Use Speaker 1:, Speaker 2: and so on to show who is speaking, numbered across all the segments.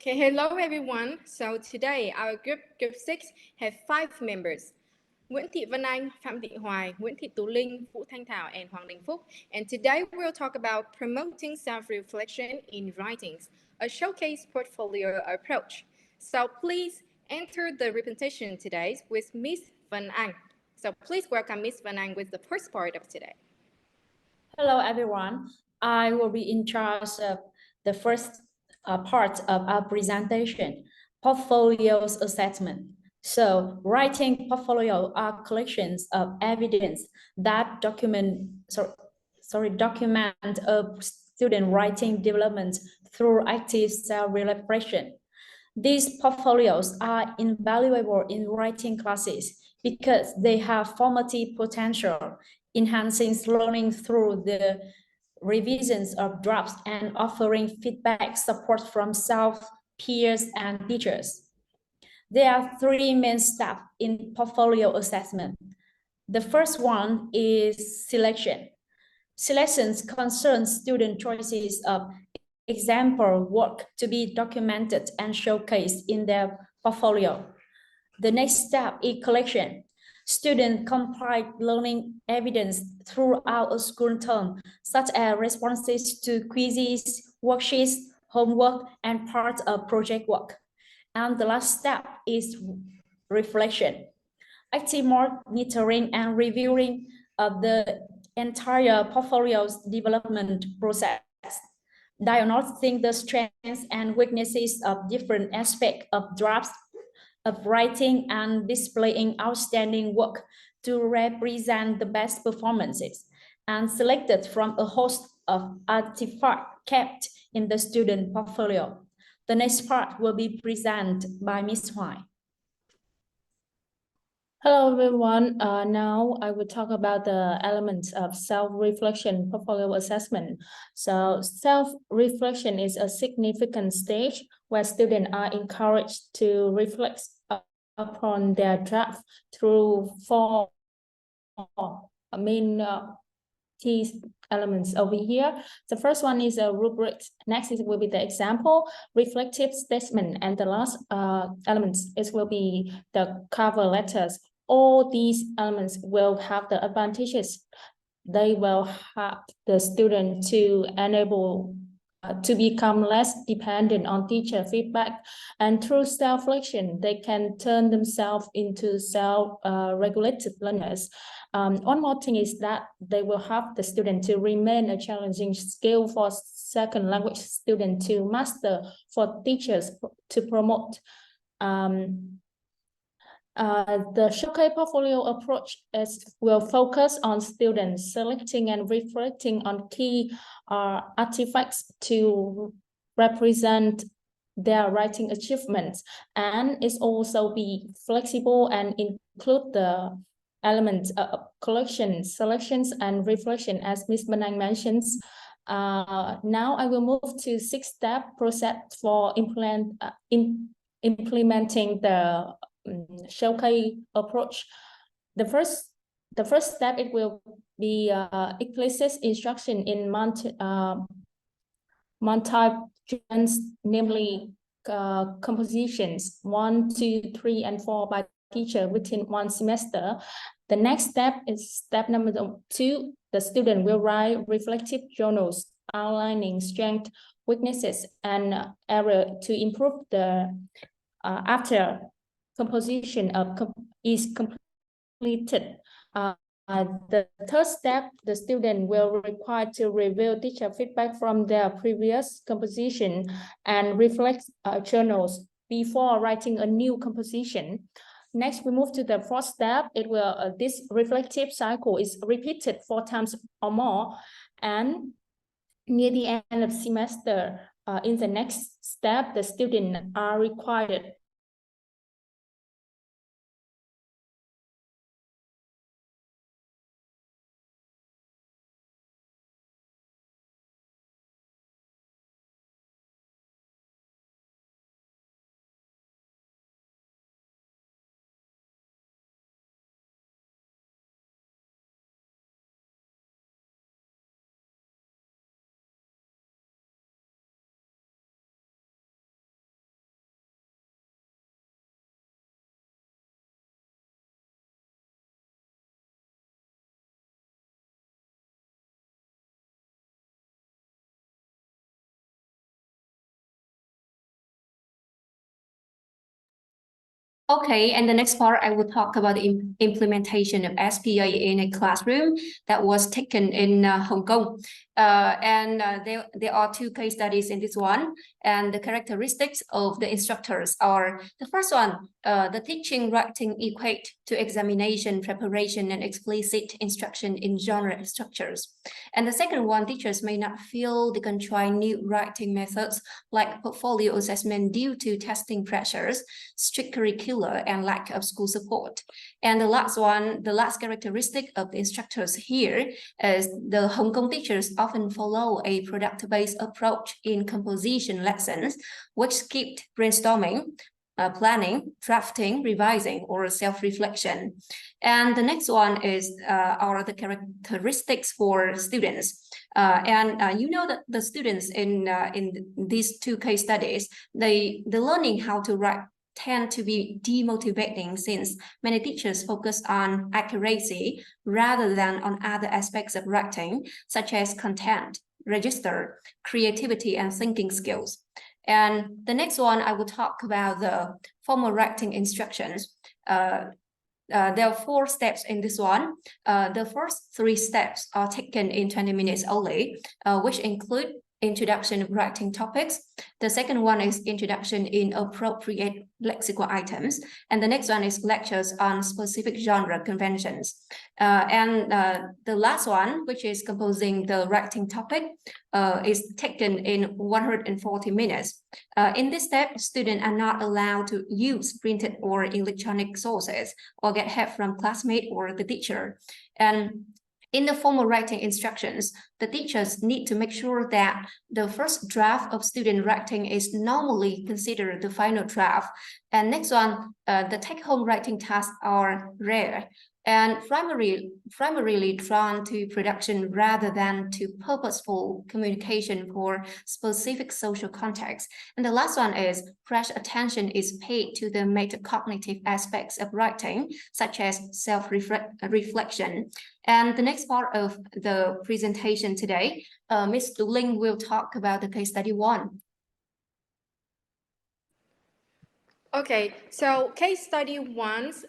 Speaker 1: Okay, hello everyone. So today our group 6 have 5 members. Nguyễn Thị Vân Anh, Phạm Thị Hoài, Nguyễn Thị Tú Linh, Vũ Thanh Thảo, and Hoàng Đình Phúc. And today we'll talk about promoting self-reflection in writings, a showcase portfolio approach. So please enter the repetition today with Miss Vân Anh. So please welcome Miss Vân Anh with the first part of today.
Speaker 2: Hello, everyone. I will be in charge of the first part of our presentation, portfolios assessment. So writing portfolio are collections of evidence that document a student writing development through active self-reflection. These portfolios are invaluable in writing classes because they have formative potential, enhancing learning through the revisions of drafts and offering feedback support from self, peers, and teachers. There are 3 main steps in portfolio assessment. The first one is selection. Selections concern student choices of example work to be documented and showcased in their portfolio. The next step is collection. Students compile learning evidence throughout a school term, such as responses to quizzes, worksheets, homework, and parts of project work. And the last step is reflection. Active monitoring and reviewing of the entire portfolio's development process, diagnosing the strengths and weaknesses of different aspects of drafts of writing and displaying outstanding work to represent the best performances, and selected from a host of artifacts kept in the student portfolio. The next part will be presented by Ms. Hoài.
Speaker 3: Hello, everyone. Now I will talk about the elements of self-reflection portfolio assessment. So self-reflection is a significant stage where students are encouraged to reflect upon their draft through 4 main key elements over here. The first one is a rubric. Next will be the example, reflective statement, and the last elements will be the cover letters. All these elements will have the advantages. They will help the student to enable to become less dependent on teacher feedback, and through self-reflection, they can turn themselves into self-regulated learners. One more thing is that they will help the student to remain a challenging skill for second language students to master, for teachers to promote. The showcase portfolio approach will focus on students selecting and reflecting on key artifacts to represent their writing achievements, and it's also be flexible and include the elements of collection, selections, and reflection, as Ms. Benang mentions. Now I will move to 6-step process for implementing the showcase approach. The first step, it will be explicit instruction in multi-gens, namely compositions 1, 2, 3, and 4 by teacher within 1 semester. The next step is step number 2. The student will write reflective journals outlining strengths, weaknesses, and error to improve the after composition is completed. The third step, the student will require to review teacher feedback from their previous composition and reflect journals before writing a new composition. Next, we move to the 4th step. This reflective cycle is repeated 4 times or more, and near the end of semester, in the next step, the students are required
Speaker 4: Okay, and the next part, I will talk about the implementation of SPA in a classroom that was taken in Hong Kong. There are two case studies in this one, and the characteristics of the instructors are, the first one, the teaching writing equate to examination, preparation, and explicit instruction in genre structures. And the second one, teachers may not feel they can try new writing methods like portfolio assessment due to testing pressures, strict curricula, and lack of school support. And the last one, the last characteristic of the instructors here is the Hong Kong teachers often follow a product-based approach in composition lessons, which skipped brainstorming, planning, drafting, revising, or self-reflection. And the next one is are the characteristics for students. You know that the students in these two case studies, the learning how to write tend to be demotivating since many teachers focus on accuracy rather than on other aspects of writing, such as content, register, creativity, and thinking skills. And the next one, I will talk about the formal writing instructions. There are 4 steps in this one. The first 3 steps are taken in 20 minutes only, which include introduction of writing topics. The second one is introduction in appropriate lexical items. And the next one is lectures on specific genre conventions. The last one, which is composing the writing topic, is taken in 140 minutes. In this step, students are not allowed to use printed or electronic sources or get help from classmate or the teacher. And in the formal writing instructions, the teachers need to make sure that the first draft of student writing is normally considered the final draft. And next one, the take-home writing tasks are rare and primarily drawn to production rather than to purposeful communication for specific social context. And the last one is fresh attention is paid to the metacognitive aspects of writing, such as self-reflection. And the next part of the presentation today, Ms. Du Ling will talk about the case study 1.
Speaker 1: Okay, so case study ones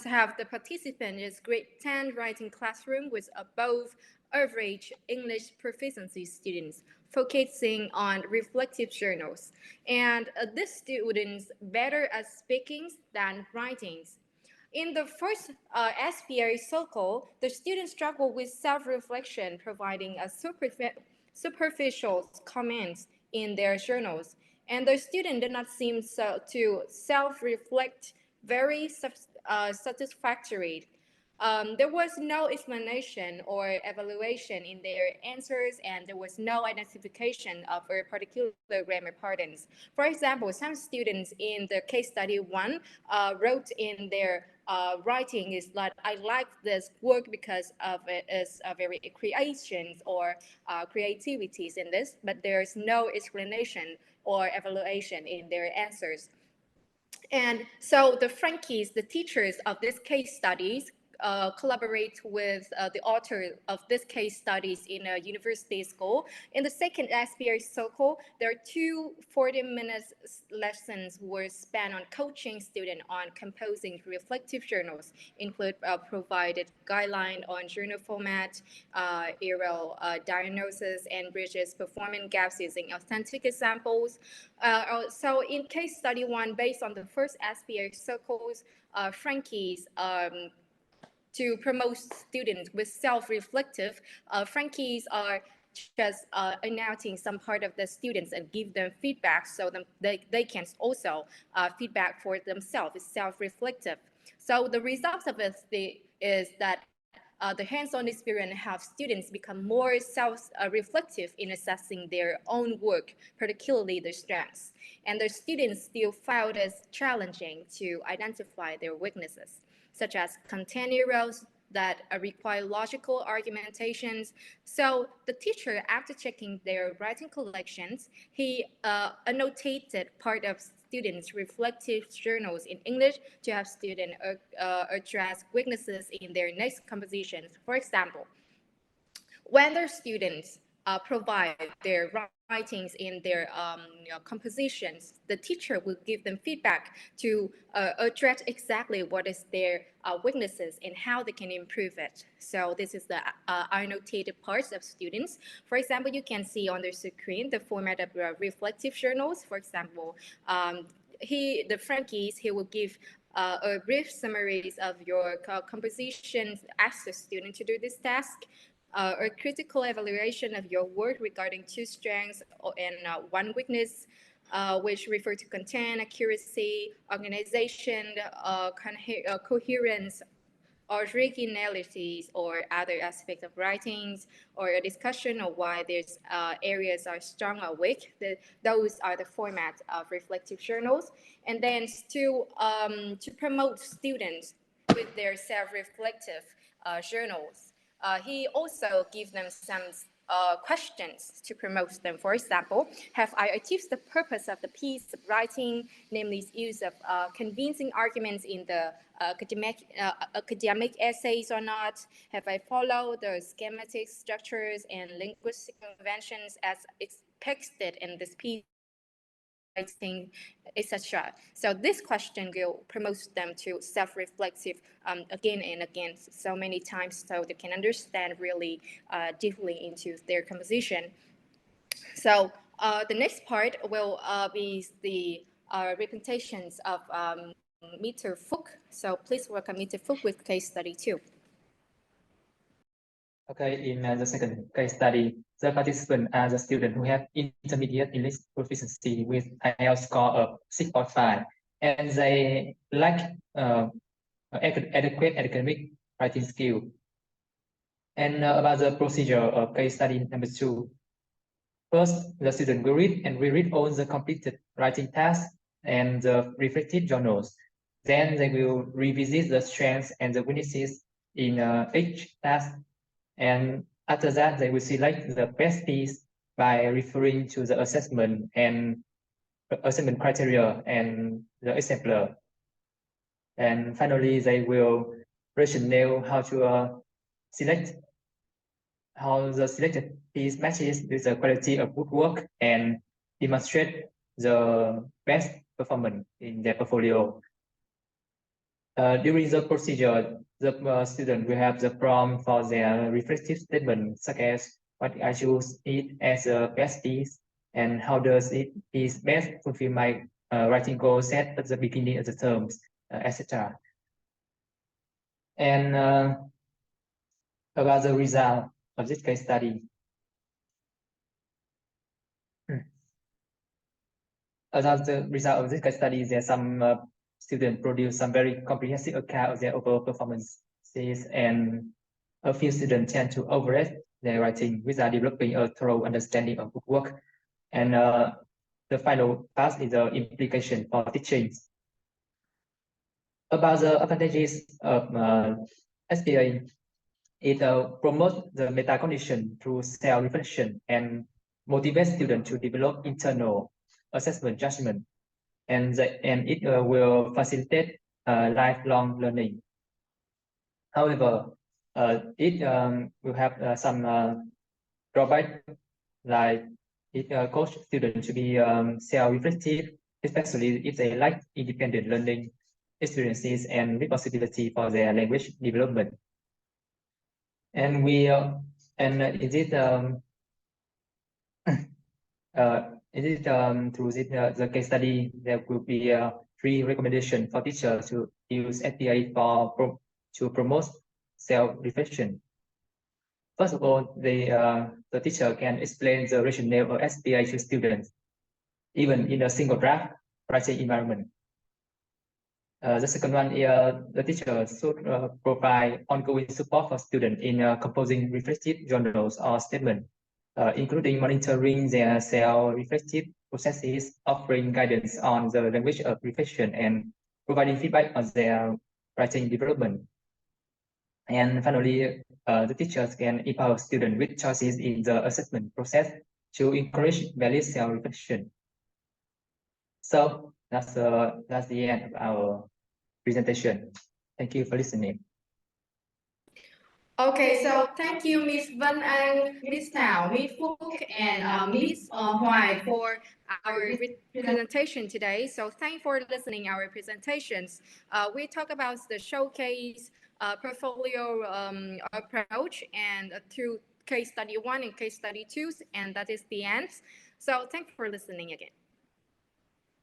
Speaker 1: have the participant is grade 10 writing classroom with above average English proficiency students focusing on reflective journals. And these students better at speaking than writings. In the first SPA cycle, the students struggle with self-reflection, providing a superficial comments in their journals. And the student did not seem to self-reflect very satisfactory. There was no explanation or evaluation in their answers, and there was no identification of a particular grammar patterns. For example, some students in the case study 1 wrote in their writing is that I like this work because of its very creations or creativities in this, but there's no explanation or evaluation in their answers. And so the Frankies, the teachers of this case studies, collaborate with the author of this case studies in a university school. In the second SPA cycle, there are 2 40-minute lessons were spent on coaching students on composing reflective journals, include provided guideline on journal format, error diagnosis, and bridges performance gaps using authentic examples. So in case study 1, based on the first SPA circles, Frankies to promote students with self-reflective, Frankies are just announcing some part of the students and give them feedback so they can also feedback for themselves, self-reflective. So the results of it is that the hands-on experience have students become more self-reflective in assessing their own work, particularly their strengths. And the students still found it challenging to identify their weaknesses, such as content errors that require logical argumentations. So the teacher, after checking their writing collections, he annotated part of students' reflective journals in English to have students address weaknesses in their next compositions. For example, when their students provide their writings in their compositions, the teacher will give them feedback to address exactly what is their weaknesses and how they can improve it. So this is the annotated parts of students. For example, you can see on the screen the format of reflective journals. For example, the Frankies, he will give a brief summaries of your compositions, ask the student to do this task. A critical evaluation of your work regarding two strengths and one weakness, which refer to content, accuracy, organization, coherence, originalities, or other aspects of writings, or a discussion of why these areas are strong or weak. Those are the formats of reflective journals. And then to promote students with their self-reflective journals, he also gives them some questions to promote them. For example, have I achieved the purpose of the piece of writing, namely use of convincing arguments in the academic essays or not? Have I followed the schematic structures and linguistic conventions as expected in this piece? Writing, etc. So this question will promote them to self-reflective again and again so many times, so they can understand really deeply into their composition. So the next part will be the representations of Mr. Fook. So please welcome Mr. Fook with case study 2.
Speaker 5: Okay, in the second case study, the participants are the students who have intermediate English proficiency with IELTS score of 6.5, and they lack adequate academic writing skill. And about the procedure of case study number 2. First, the student will read and reread all the completed writing tasks and the reflective journals. Then they will revisit the strengths and the weaknesses in each task. And after that, they will select the best piece by referring to the assessment and assessment criteria and the exemplar. And finally, they will rationale how to select how the selected piece matches with the quality of woodwork and demonstrate the best performance in their portfolio. During the procedure, the student will have the prompt for their reflective statement, such as what I choose it as a best piece, and how does it is best fulfill my writing goal set at the beginning of the terms, etc. And about the result of this case study. About the result of this case study, there are some students produce some very comprehensive account of their overall performances, and a few students tend to overrate their writing without developing a thorough understanding of bookwork. And the final part is the implication for teaching. About the advantages of SPA, it promotes the metacognition through self-reflection and motivates students to develop internal assessment judgment, and it will facilitate lifelong learning. However, it will have some drawback, like it coaches students to be self-reflective, especially if they lack independent learning experiences and responsibility for their language development. And we is it through this, the case study, there will be 3 recommendations for teachers to use SPA to promote self-reflection. First of all, the teacher can explain the rationale of SPA to students, even in a single draft writing environment. The second one is the teacher should provide ongoing support for students in composing reflective journals or statements, including monitoring their self-reflective processes, offering guidance on the language of reflection, and providing feedback on their writing development. And finally, the teachers can empower students with choices in the assessment process to encourage valid self-reflection. So that's the end of our presentation. Thank you for listening.
Speaker 1: Okay, so thank you, Miss Vân Anh, Miss Thảo, Miss Phúc, and Miss Hoài for our presentation today. So thanks for listening our presentations. We talk about the showcase portfolio approach and through case study 1 and case study 2, and that is the end. So thanks for listening again.